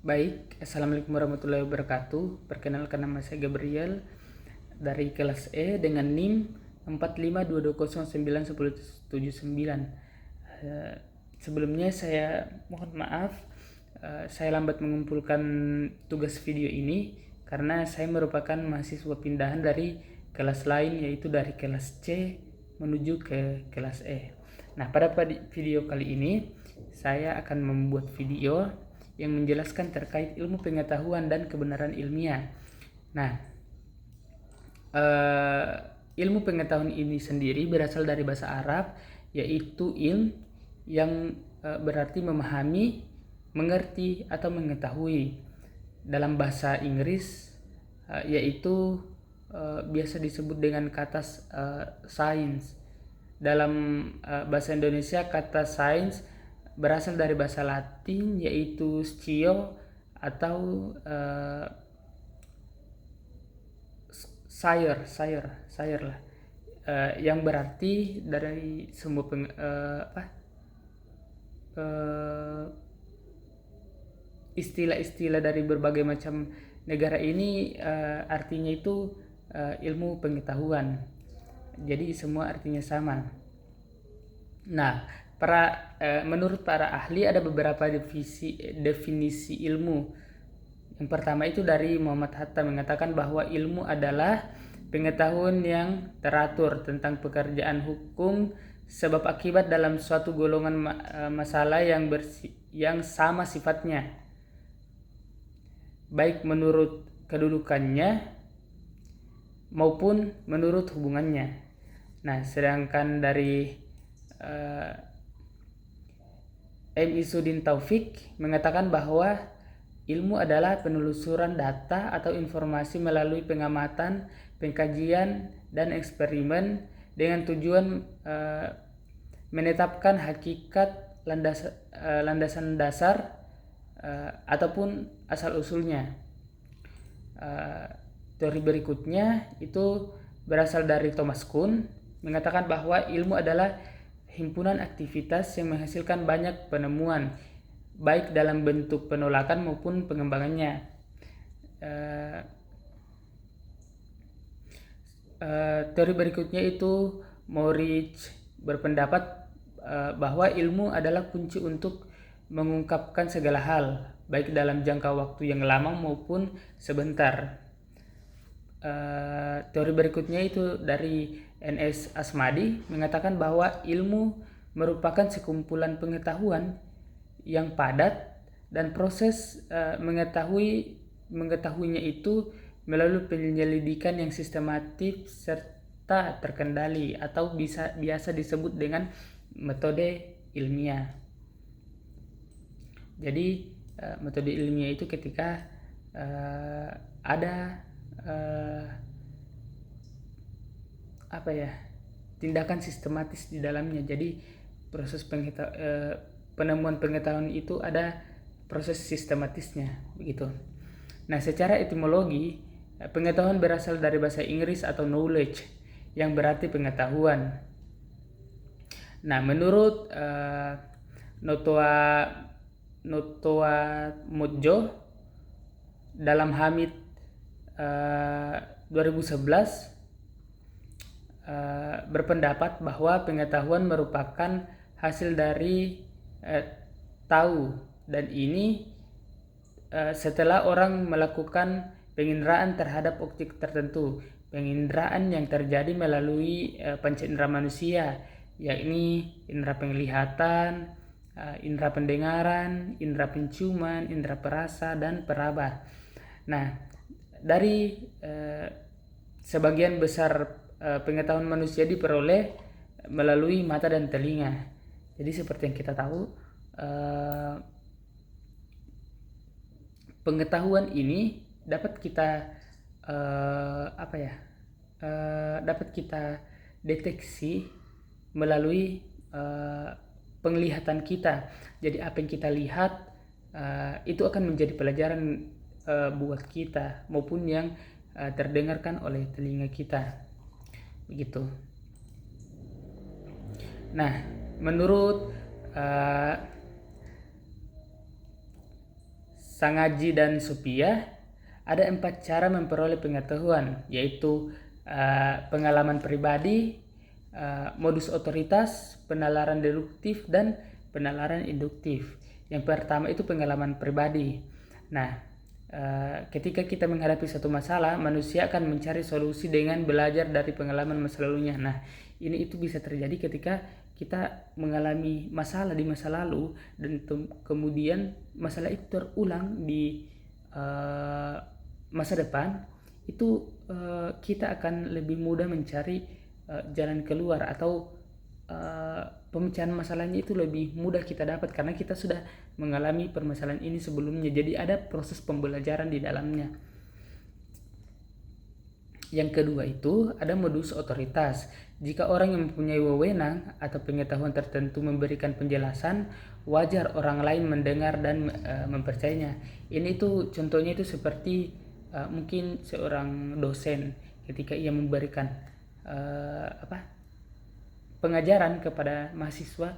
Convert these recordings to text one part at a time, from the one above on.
Baik, Assalamualaikum warahmatullahi wabarakatuh. Perkenalkan, nama saya Gabriel dari kelas E dengan NIM 45220910179. Sebelumnya saya mohon maaf, saya lambat mengumpulkan tugas video ini karena saya merupakan mahasiswa pindahan dari kelas lain, yaitu dari kelas C menuju ke kelas E. Nah, pada video kali ini saya akan membuat video yang menjelaskan terkait ilmu pengetahuan dan kebenaran ilmiah. Nah, ilmu pengetahuan ini sendiri berasal dari bahasa Arab, yaitu ilm yang berarti memahami, mengerti, atau mengetahui. Dalam bahasa Inggris yaitu biasa disebut dengan kata science. Dalam bahasa Indonesia, kata science berasal dari bahasa Latin, yaitu scio atau sire lah, yang berarti dari semua istilah-istilah dari berbagai macam negara ini, artinya itu ilmu pengetahuan. Jadi semua artinya sama. Nah, menurut para ahli ada beberapa definisi ilmu. Yang pertama itu dari Muhammad Hatta, mengatakan bahwa ilmu adalah pengetahuan yang teratur tentang pekerjaan hukum sebab akibat dalam suatu golongan masalah yang sama sifatnya, baik menurut kedudukannya maupun menurut hubungannya. Nah, sedangkan dari M. Isudin Taufik mengatakan bahwa ilmu adalah penelusuran data atau informasi melalui pengamatan, pengkajian, dan eksperimen dengan tujuan menetapkan hakikat, landasan dasar, ataupun asal-usulnya. Teori berikutnya itu berasal dari Thomas Kuhn, mengatakan bahwa ilmu adalah himpunan aktivitas yang menghasilkan banyak penemuan, baik dalam bentuk penolakan maupun pengembangannya. Teori berikutnya itu Moritz berpendapat bahwa ilmu adalah kunci untuk mengungkapkan segala hal, baik dalam jangka waktu yang lama maupun sebentar. Teori berikutnya itu dari N.S. Asmadi, mengatakan bahwa ilmu merupakan sekumpulan pengetahuan yang padat dan proses mengetahuinya itu melalui penyelidikan yang sistematis serta terkendali, atau biasa disebut dengan metode ilmiah. Jadi metode ilmiah itu ketika ada tindakan sistematis di dalamnya. Jadi proses penemuan pengetahuan itu ada proses sistematisnya, begitu. Nah, secara etimologi, pengetahuan berasal dari bahasa Inggris atau knowledge, yang berarti pengetahuan. Nah, menurut Notoa Mojo dalam Hamid 2011 berpendapat bahwa pengetahuan merupakan hasil dari tahu, dan ini setelah orang melakukan penginderaan terhadap objek tertentu. Penginderaan yang terjadi melalui panca indera manusia, yakni indera penglihatan, indera pendengaran, indera penciuman, indera perasa, dan peraba. Nah, dari sebagian besar pengetahuan manusia diperoleh melalui mata dan telinga. Jadi seperti yang kita tahu, pengetahuan ini dapat kita dapat kita deteksi melalui penglihatan kita. Jadi apa yang kita lihat itu akan menjadi pelajaran buat kita, maupun yang terdengarkan oleh telinga kita, begitu. Nah, menurut Sangaji dan Sophia, ada 4 cara memperoleh pengetahuan, yaitu pengalaman pribadi, modus otoritas, penalaran deduktif, dan penalaran induktif. Yang pertama itu pengalaman pribadi. Nah, ketika kita menghadapi satu masalah, manusia akan mencari solusi dengan belajar dari pengalaman masa lalunya. Nah, ini itu bisa terjadi ketika kita mengalami masalah di masa lalu dan kemudian masalah itu terulang di masa depan, itu kita akan lebih mudah mencari jalan keluar atau pemecahan masalahnya itu lebih mudah kita dapat karena kita sudah mengalami permasalahan ini sebelumnya. Jadi ada proses pembelajaran di dalamnya. Yang kedua itu ada modus otoritas. Jika orang yang mempunyai wewenang atau pengetahuan tertentu memberikan penjelasan, wajar orang lain mendengar dan mempercayainya. Ini itu contohnya itu seperti mungkin seorang dosen ketika ia memberikan pengajaran kepada mahasiswa,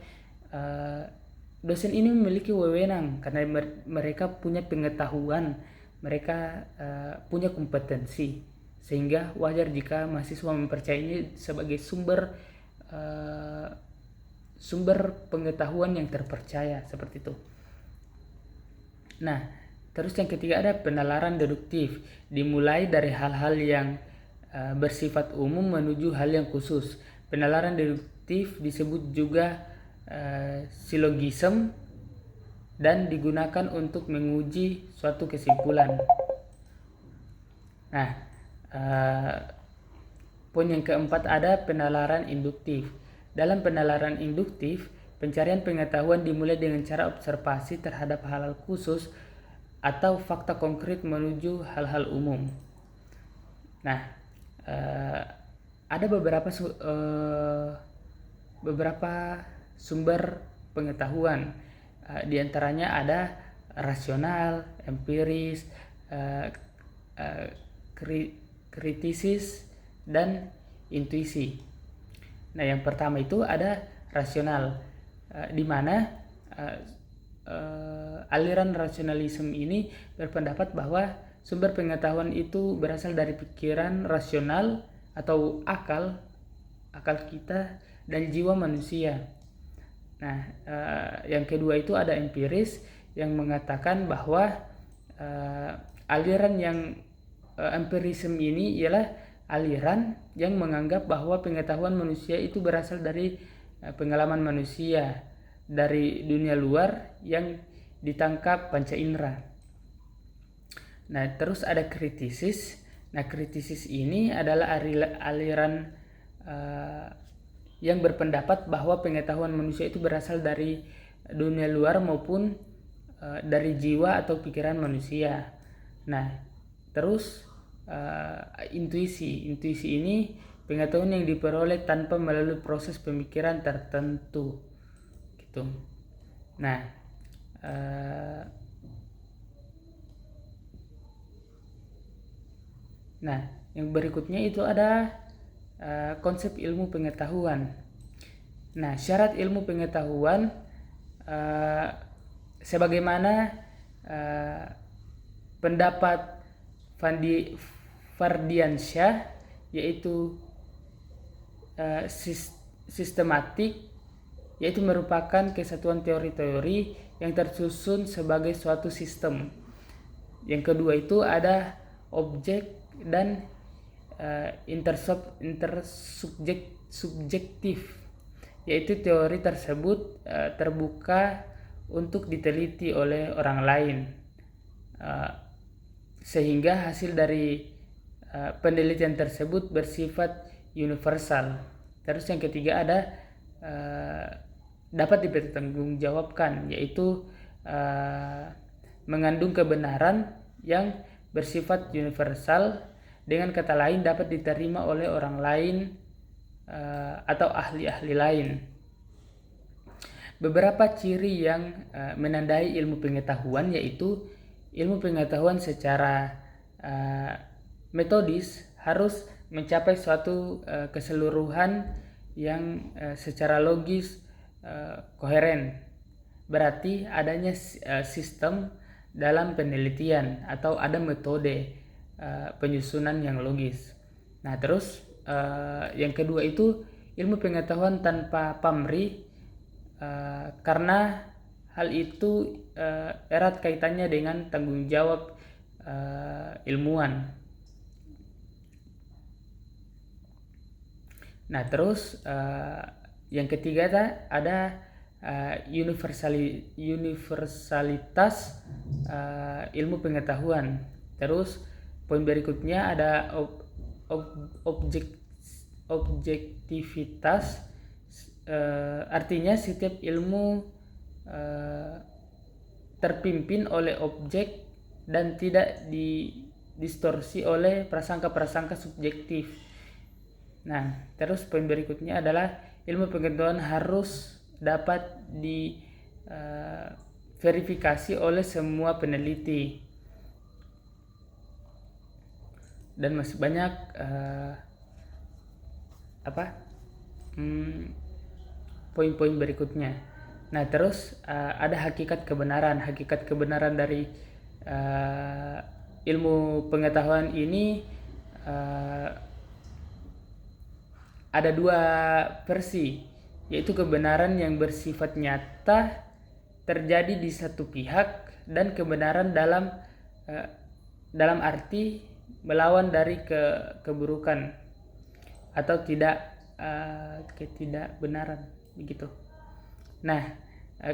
dosen ini memiliki wewenang karena mereka punya pengetahuan, mereka punya kompetensi, sehingga wajar jika mahasiswa mempercayainya sebagai sumber pengetahuan yang terpercaya, seperti itu. Nah, terus yang ketiga ada penalaran deduktif, dimulai dari hal-hal yang bersifat umum menuju hal yang khusus. Penalaran deduktif disebut juga silogism dan digunakan untuk menguji suatu kesimpulan. Nah, poin yang keempat ada penalaran induktif. Dalam penalaran induktif, pencarian pengetahuan dimulai dengan cara observasi terhadap hal-hal khusus atau fakta konkret menuju hal-hal umum. Nah, ada beberapa sumber pengetahuan. Di antaranya ada rasional, empiris, kritisis, dan intuisi. Nah, yang pertama itu ada rasional, di mana aliran rasionalisme ini berpendapat bahwa sumber pengetahuan itu berasal dari pikiran rasional atau akal kita dan jiwa manusia. Nah, yang kedua itu ada empiris yang mengatakan bahwa aliran yang empirisme ini ialah aliran yang menganggap bahwa pengetahuan manusia itu berasal dari pengalaman manusia dari dunia luar yang ditangkap panca indera. Nah, terus ada kritisis. Nah, kritisis ini adalah aliran yang berpendapat bahwa pengetahuan manusia itu berasal dari dunia luar maupun dari jiwa atau pikiran manusia. Nah, terus intuisi ini pengetahuan yang diperoleh tanpa melalui proses pemikiran tertentu, gitu. Nah, yang berikutnya itu ada konsep ilmu pengetahuan. Nah, syarat ilmu pengetahuan sebagaimana pendapat Fardiansyah, yaitu sistematik, yaitu merupakan kesatuan teori-teori yang tersusun sebagai suatu sistem. Yang kedua itu ada objek dan intersubjektif, yaitu teori tersebut terbuka untuk diteliti oleh orang lain, sehingga hasil dari penelitian tersebut bersifat universal. Terus yang ketiga ada dapat dipertanggungjawabkan, yaitu mengandung kebenaran yang bersifat universal, dengan kata lain dapat diterima oleh orang lain atau ahli-ahli lain. Beberapa ciri yang menandai ilmu pengetahuan yaitu ilmu pengetahuan secara metodis harus mencapai suatu keseluruhan yang secara logis koheren. Berarti adanya sistem dalam penelitian atau ada metode penyusunan yang logis. Nah, terus yang kedua itu ilmu pengetahuan tanpa pamrih, karena hal itu erat kaitannya dengan tanggung jawab ilmuwan. Nah, terus yang ketiga ada universalitas ilmu pengetahuan. Terus poin berikutnya ada objektivitas, artinya setiap ilmu terpimpin oleh objek dan tidak didistorsi oleh prasangka-prasangka subjektif. Nah, terus poin berikutnya adalah ilmu pengetahuan harus dapat diverifikasi oleh semua peneliti. Dan masih banyak poin-poin berikutnya. Nah, terus ada hakikat kebenaran. Hakikat kebenaran dari ilmu pengetahuan ini ada dua versi, yaitu kebenaran yang bersifat nyata terjadi di satu pihak dan kebenaran dalam arti melawan dari keburukan atau ketidakbenaran begitu. Nah,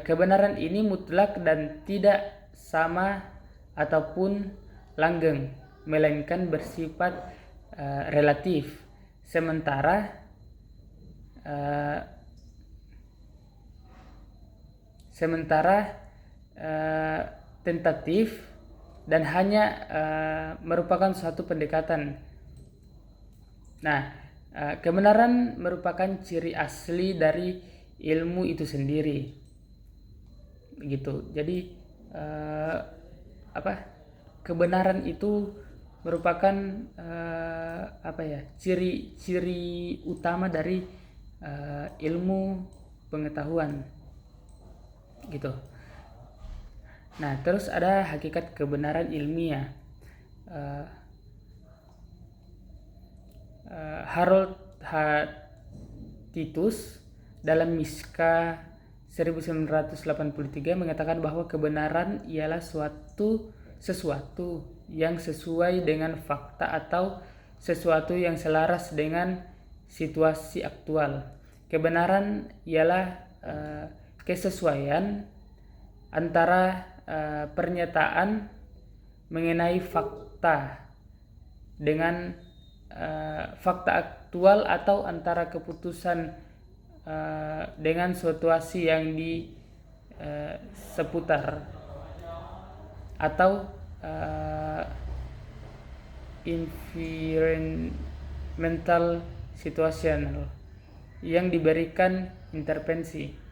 kebenaran ini mutlak dan tidak sama ataupun langgeng, melainkan bersifat relatif. Sementara tentatif dan hanya merupakan suatu pendekatan. Nah, kebenaran merupakan ciri asli dari ilmu itu sendiri, begitu. Jadi kebenaran itu merupakan ciri utama dari ilmu pengetahuan, gitu. Nah, terus ada hakikat kebenaran ilmiah. Harold Titus dalam Miska 1983 mengatakan bahwa kebenaran ialah sesuatu yang sesuai dengan fakta atau sesuatu yang selaras dengan situasi aktual. Kebenaran ialah kesesuaian antara pernyataan mengenai fakta dengan fakta aktual atau antara keputusan dengan situasi yang di seputar atau environmental situational yang diberikan intervensi.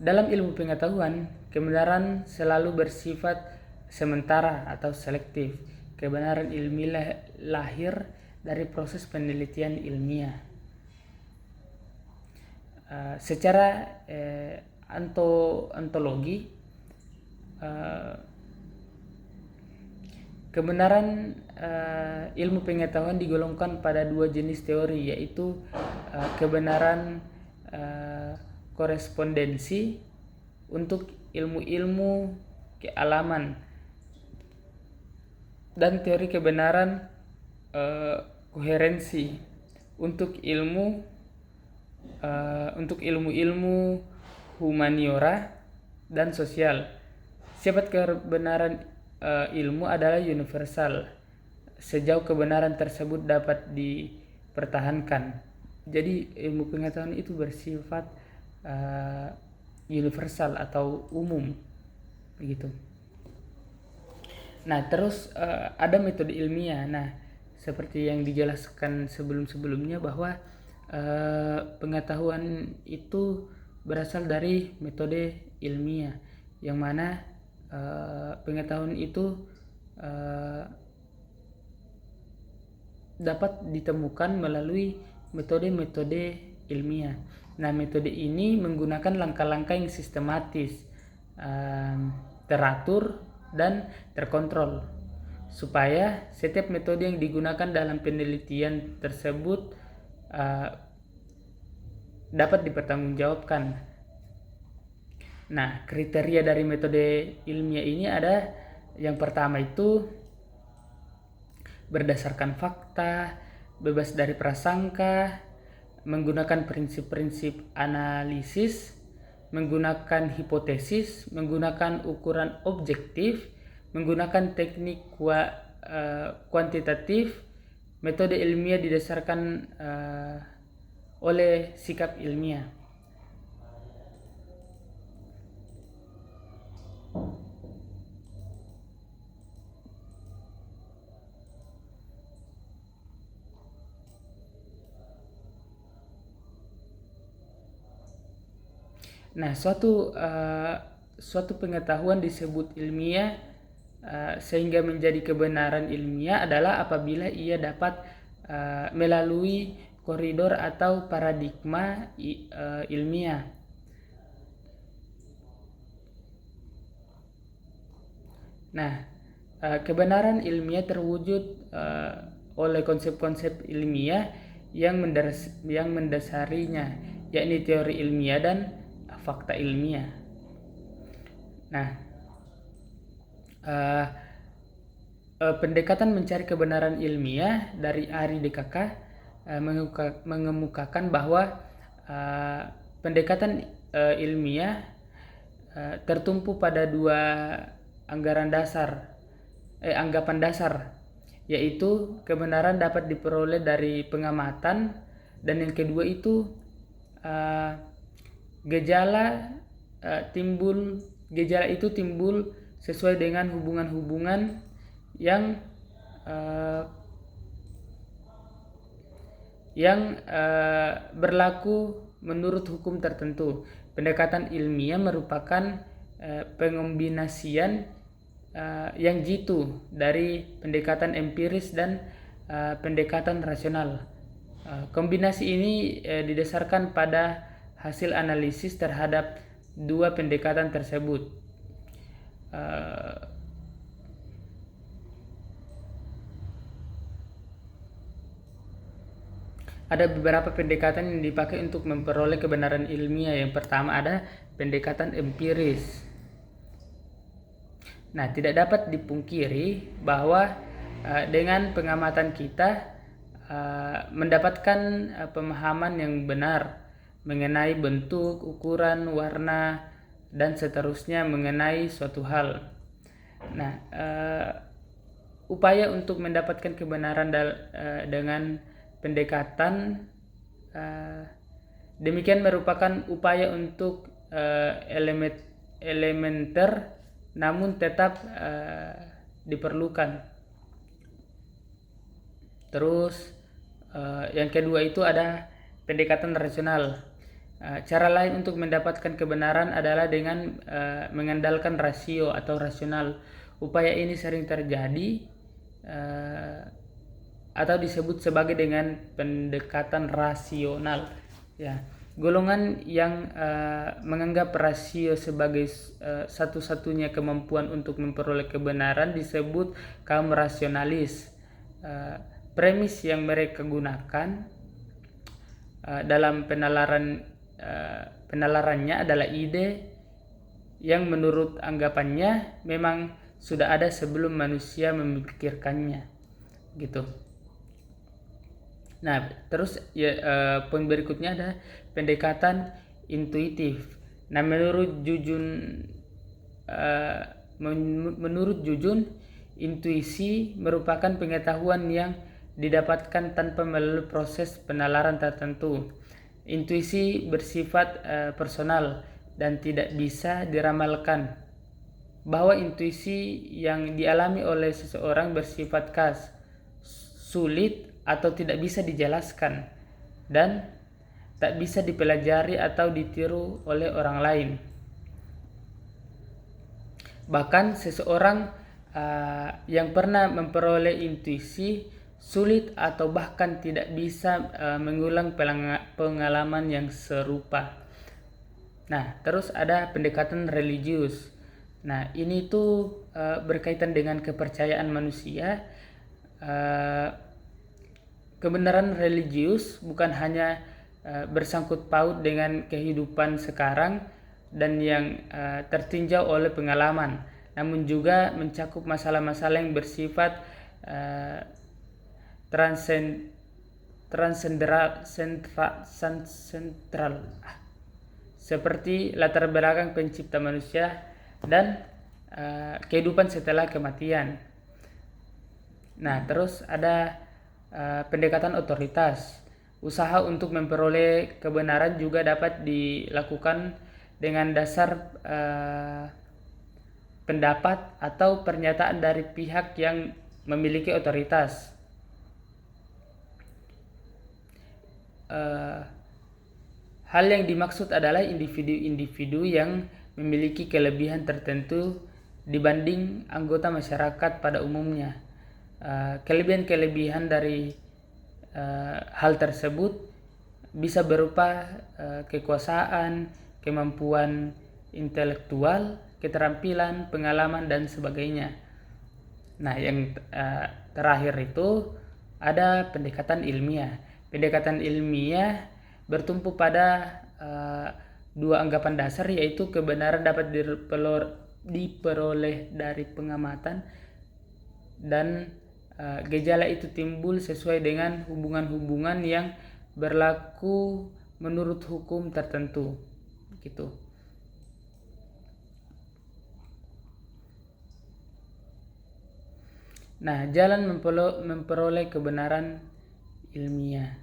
Dalam ilmu pengetahuan, kebenaran selalu bersifat sementara atau selektif. Kebenaran ilmiah lahir dari proses penelitian ilmiah. Secara ontologi, kebenaran ilmu pengetahuan digolongkan pada dua jenis teori, yaitu kebenaran korespondensi untuk ilmu-ilmu kealaman dan teori kebenaran koherensi untuk ilmu-ilmu humaniora dan sosial. Sifat kebenaran ilmu adalah universal sejauh kebenaran tersebut dapat dipertahankan. Jadi ilmu pengetahuan itu bersifat universal atau umum, begitu. Nah, terus ada metode ilmiah. Nah, seperti yang dijelaskan sebelum-sebelumnya bahwa pengetahuan itu berasal dari metode ilmiah, yang mana pengetahuan itu dapat ditemukan melalui metode-metode ilmiah. Nah, metode ini menggunakan langkah-langkah yang sistematis, teratur, dan terkontrol, supaya setiap metode yang digunakan dalam penelitian tersebut dapat dipertanggungjawabkan. Nah, kriteria dari metode ilmiah ini ada, yang pertama itu berdasarkan fakta, bebas dari prasangka, menggunakan prinsip-prinsip analisis, menggunakan hipotesis, menggunakan ukuran objektif, menggunakan teknik kuantitatif. Metode ilmiah didasarkan oleh sikap ilmiah. Nah, suatu pengetahuan disebut ilmiah sehingga menjadi kebenaran ilmiah adalah apabila ia dapat melalui koridor atau paradigma ilmiah. Nah, kebenaran ilmiah terwujud oleh konsep-konsep ilmiah yang mendasarinya, yakni teori ilmiah dan fakta ilmiah. Nah, pendekatan mencari kebenaran ilmiah dari Ari DKK mengemukakan bahwa pendekatan ilmiah tertumpu pada dua anggapan dasar, yaitu kebenaran dapat diperoleh dari pengamatan, dan yang kedua itu gejala itu timbul sesuai dengan hubungan-hubungan yang berlaku menurut hukum tertentu. Pendekatan ilmiah merupakan pengombinasian yang jitu dari pendekatan empiris dan pendekatan rasional. Kombinasi ini didasarkan pada hasil analisis terhadap dua pendekatan tersebut. Ada beberapa pendekatan yang dipakai untuk memperoleh kebenaran ilmiah. Yang pertama ada pendekatan empiris. Nah, tidak dapat dipungkiri bahwa dengan pengamatan kita mendapatkan pemahaman yang benar mengenai bentuk, ukuran, warna, dan seterusnya mengenai suatu hal. Nah, upaya untuk mendapatkan kebenaran dengan pendekatan demikian merupakan upaya untuk elementer namun tetap diperlukan. Terus yang kedua itu ada pendekatan rasional. Cara lain untuk mendapatkan kebenaran adalah dengan mengandalkan rasio atau rasional. Upaya ini sering terjadi atau disebut sebagai dengan pendekatan rasional. Ya, golongan yang menganggap rasio sebagai satu-satunya kemampuan untuk memperoleh kebenaran disebut kaum rasionalis. Premis yang mereka gunakan dalam penalarannya adalah ide yang menurut anggapannya memang sudah ada sebelum manusia memikirkannya, gitu. Nah, terus poin berikutnya ada pendekatan intuitif. Nah, menurut Jujun, intuisi merupakan pengetahuan yang didapatkan tanpa melalui proses penalaran tertentu. Intuisi bersifat personal dan tidak bisa diramalkan. Bahwa intuisi yang dialami oleh seseorang bersifat khas, sulit atau tidak bisa dijelaskan, dan tak bisa dipelajari atau ditiru oleh orang lain. Bahkan seseorang yang pernah memperoleh intuisi sulit atau bahkan tidak bisa mengulang pengalaman yang serupa. Nah, terus ada pendekatan religius. Nah, ini tuh berkaitan dengan kepercayaan manusia. Kebenaran religius bukan hanya bersangkut paut dengan kehidupan sekarang dan yang tertinjau oleh pengalaman, namun juga mencakup masalah-masalah yang bersifat sentral, seperti latar belakang pencipta manusia dan kehidupan setelah kematian. Nah, terus ada pendekatan otoritas. Usaha untuk memperoleh kebenaran juga dapat dilakukan dengan dasar pendapat atau pernyataan dari pihak yang memiliki otoritas. Hal yang dimaksud adalah individu-individu yang memiliki kelebihan tertentu dibanding anggota masyarakat pada umumnya. Kelebihan-kelebihan dari hal tersebut bisa berupa kekuasaan, kemampuan intelektual, keterampilan, pengalaman, dan sebagainya. Nah, yang terakhir itu ada pendekatan ilmiah. Pendekatan ilmiah bertumpu pada dua anggapan dasar, yaitu kebenaran dapat diperoleh dari pengamatan dan gejala itu timbul sesuai dengan hubungan-hubungan yang berlaku menurut hukum tertentu, gitu. Nah, jalan memperoleh kebenaran ilmiah.